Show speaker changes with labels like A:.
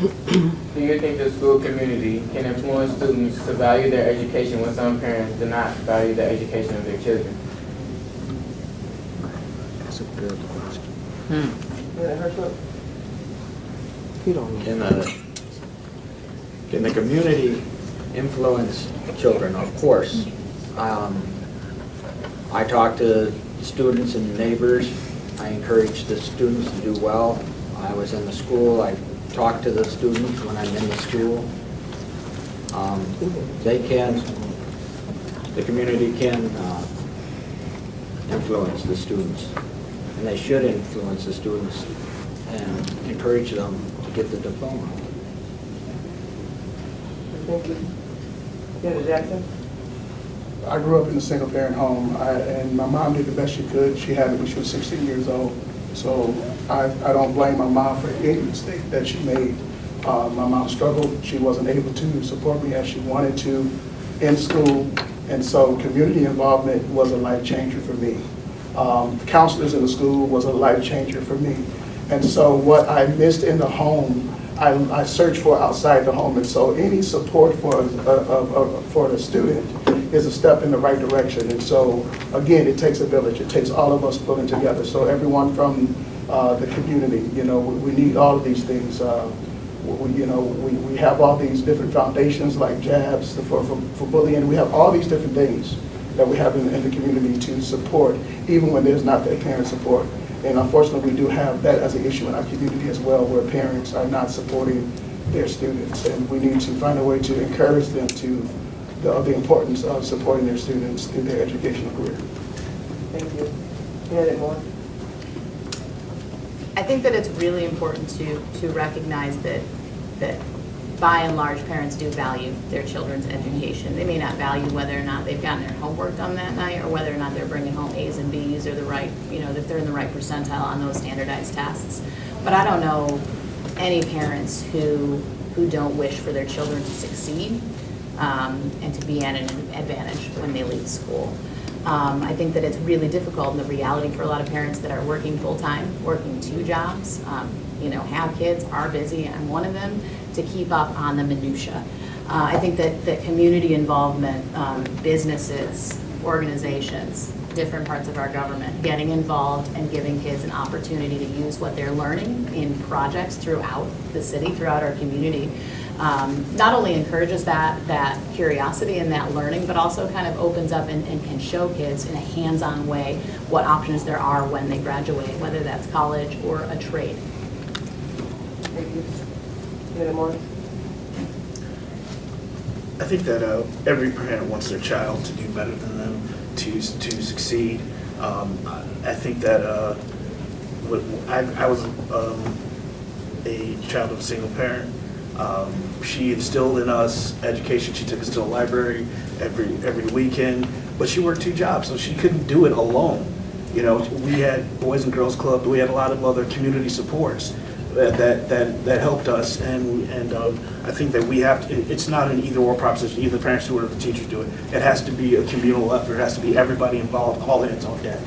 A: Do you think the school community can influence students to value their education when some parents do not value the education of their children?
B: That's a good question.
C: You don't know.
B: Can the community influence children? Of course. I talk to students and neighbors. I encourage the students to do well. I was in the school. I talk to the students when I'm in the school. The community can influence the students, and they should influence the students and encourage them to get the diploma.
C: Thank you. Senator Jackson?
D: I grew up in a single-parent home, and my mom did the best she could. She had it when she was 16 years old. So I don't blame my mom for any mistake that she made. My mom struggled. She wasn't able to support me as she wanted to in school. And so community involvement was a life changer for me. Counselors in the school was a life changer for me. And so what I missed in the home, I searched for outside the home. And so any support for the student is a step in the right direction. And so, again, it takes a village. It takes all of us pulling together. So everyone from the community, we need all of these things. We have all these different foundations like JABS for bullying. We have all these different things that we have in the community to support, even when there's not that parent support. And unfortunately, we do have that as an issue in our community as well, where parents are not supporting their students. And we need to find a way to encourage them to the importance of supporting their students in their educational career.
C: Thank you. Senator Moore?
E: I think that it's really important to recognize that by and large, parents do value their children's education. They may not value whether or not they've gotten their homework done that night, or whether or not they're bringing home A's and B's, or the right, that they're in the right percentile on those standardized tests. But I don't know any parents who don't wish for their children to succeed and to be at an advantage when they leave school. I think that it's really difficult in the reality for a lot of parents that are working full-time, working 2 jobs, have kids, are busy, I'm one of them, to keep up on the minutia. I think that community involvement, businesses, organizations, different parts of our government, getting involved and giving kids an opportunity to use what they're learning in projects throughout the city, throughout our community, not only encourages that curiosity and that learning, but also kind of opens up and can show kids in a hands-on way what options there are when they graduate, whether that's college or a trade.
C: Thank you. Senator Moore?
F: I think that every parent wants their child to do better than them, to succeed. I think that I was a child of a single parent. She instilled in us education. She took us to the library every weekend, but she worked 2 jobs, so she couldn't do it alone. We had Boys and Girls Club. We had a lot of other community supports that helped us, and I think that we have to. It's not an either-or proposition. Either the parents do it or the teachers do it. It has to be a communal effort. It has to be everybody involved, all hands on deck.